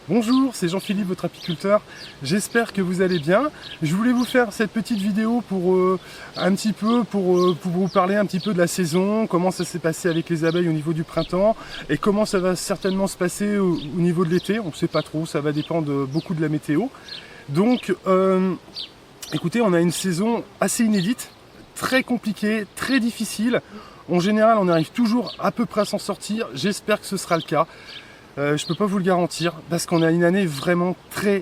Bonjour, c'est Jean-Philippe, votre apiculteur. J'espère que vous allez bien. Je voulais vous faire cette petite vidéo pour vous parler un petit peu de la saison, comment ça s'est passé avec les abeilles au niveau du printemps et comment ça va certainement se passer au niveau de l'été. On ne sait pas trop, ça va dépendre beaucoup de la météo. Donc, écoutez, on a une saison assez inédite, très compliquée, très difficile. En général, on arrive toujours à peu près à s'en sortir. J'espère que ce sera le cas. Je ne peux pas vous le garantir parce qu'on a une année vraiment très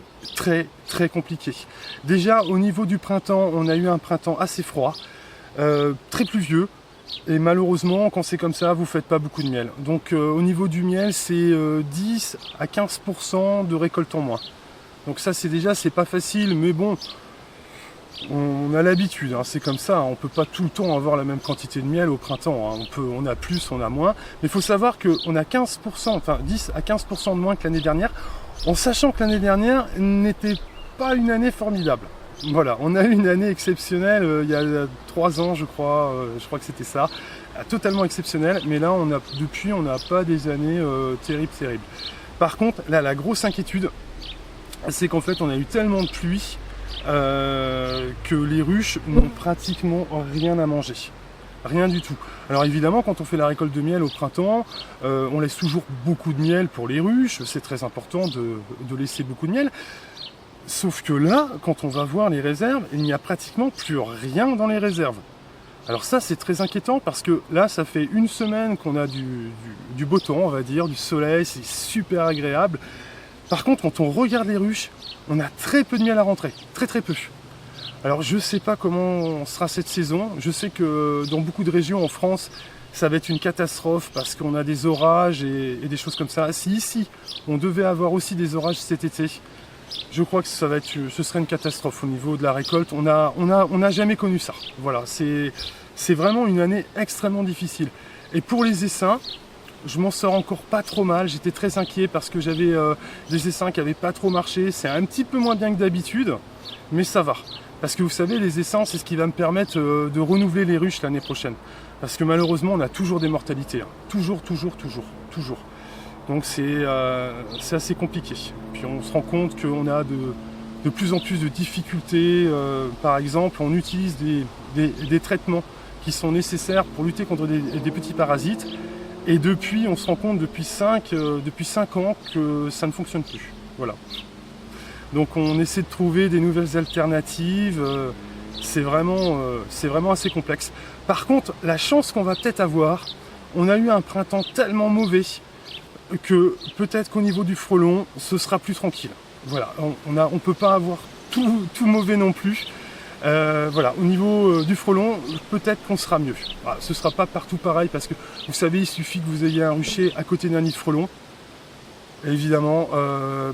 compliquée. Déjà au niveau du printemps, on a eu un printemps assez froid, très pluvieux et malheureusement quand c'est comme ça, vous ne faites pas beaucoup de miel. Donc au niveau du miel, c'est 10 à 15% de récolte en moins. Donc ça c'est pas facile, mais bon, on a l'habitude, hein, c'est comme ça, on ne peut pas tout le temps avoir la même quantité de miel au printemps, hein. On a plus, on a moins, mais il faut savoir qu'on a 15%, enfin 10 à 15% de moins que l'année dernière, en sachant que l'année dernière n'était pas une année formidable. Voilà, on a eu une année exceptionnelle il y a 3 ans je crois que c'était ça, totalement exceptionnelle, mais là on n'a pas des années terribles. Par contre, là la grosse inquiétude, c'est qu'en fait on a eu tellement de pluie que les ruches n'ont pratiquement rien à manger. Rien du tout. Alors évidemment, quand on fait la récolte de miel au printemps, on laisse toujours beaucoup de miel pour les ruches, c'est très important de laisser beaucoup de miel. Sauf que là, quand on va voir les réserves, il n'y a pratiquement plus rien dans les réserves. Alors ça, c'est très inquiétant parce que là, ça fait une semaine qu'on a du beau temps, on va dire, du soleil, c'est super agréable. Par contre, quand on regarde les ruches, on a très peu de miel à rentrer, très peu. Alors je ne sais pas comment sera cette saison, je sais que dans beaucoup de régions en France, ça va être une catastrophe parce qu'on a des orages et des choses comme ça. Si ici, on devait avoir aussi des orages cet été, je crois que ce serait une catastrophe au niveau de la récolte. On n'a jamais connu ça. Voilà, c'est vraiment une année extrêmement difficile. Et pour les essaims, je m'en sors encore pas trop mal, j'étais très inquiet parce que j'avais des essaims qui n'avaient pas trop marché, c'est un petit peu moins bien que d'habitude, mais ça va. Parce que vous savez, les essaims, c'est ce qui va me permettre de renouveler les ruches l'année prochaine. Parce que malheureusement, on a toujours des mortalités, hein. Toujours. Donc c'est assez compliqué. Puis on se rend compte qu'on a de plus en plus de difficultés. Par exemple, on utilise des traitements qui sont nécessaires pour lutter contre des petits parasites. Et on se rend compte depuis 5 ans que ça ne fonctionne plus. Voilà. Donc on essaie de trouver des nouvelles alternatives. C'est vraiment assez complexe. Par contre, la chance qu'on va peut-être avoir, on a eu un printemps tellement mauvais que peut-être qu'au niveau du frelon, ce sera plus tranquille. Voilà, on peut pas avoir tout mauvais non plus. Voilà, au niveau du frelon, peut-être qu'on sera mieux. Voilà, ce ne sera pas partout pareil parce que vous savez, il suffit que vous ayez un rucher à côté d'un nid de frelon. Et évidemment,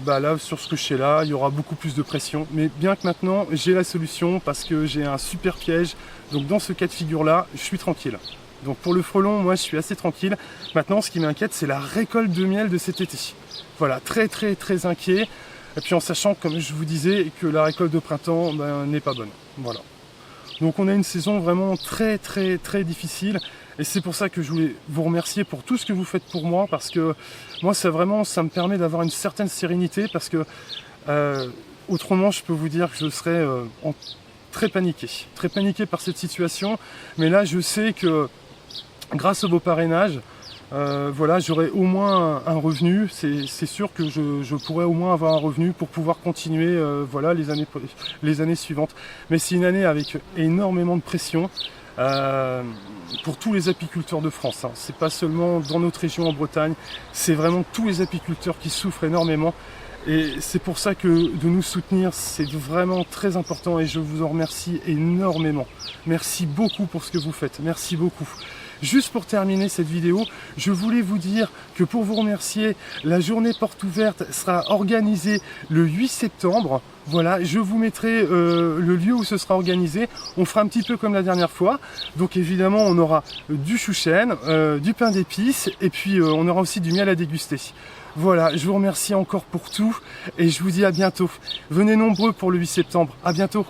là, sur ce rucher-là, il y aura beaucoup plus de pression. Mais bien que maintenant, j'ai la solution parce que j'ai un super piège. Donc dans ce cas de figure-là, je suis tranquille. Donc pour le frelon, moi, je suis assez tranquille. Maintenant, ce qui m'inquiète, c'est la récolte de miel de cet été. Voilà, très inquiet. Et puis en sachant, comme je vous disais, que la récolte de printemps n'est pas bonne. Voilà. Donc on a une saison vraiment très difficile. Et c'est pour ça que je voulais vous remercier pour tout ce que vous faites pour moi. Parce que moi, ça me permet d'avoir une certaine sérénité. Parce que autrement, je peux vous dire que je serais très paniqué par cette situation. Mais là, je sais que grâce au beau parrainage, voilà, j'aurai au moins un revenu, c'est sûr que je pourrai au moins avoir un revenu pour pouvoir continuer voilà, les années suivantes. Mais c'est une année avec énormément de pression pour tous les apiculteurs de France, hein. C'est pas seulement dans notre région en Bretagne, c'est vraiment tous les apiculteurs qui souffrent énormément. Et c'est pour ça que de nous soutenir, c'est vraiment très important et je vous en remercie énormément. Merci beaucoup pour ce que vous faites, merci beaucoup. Juste pour terminer cette vidéo, je voulais vous dire que pour vous remercier, la journée porte ouverte sera organisée le 8 septembre. Voilà, je vous mettrai le lieu où ce sera organisé. On fera un petit peu comme la dernière fois. Donc évidemment, on aura du chou-chêne, du pain d'épices et puis on aura aussi du miel à déguster. Voilà, je vous remercie encore pour tout et je vous dis à bientôt. Venez nombreux pour le 8 septembre. À bientôt.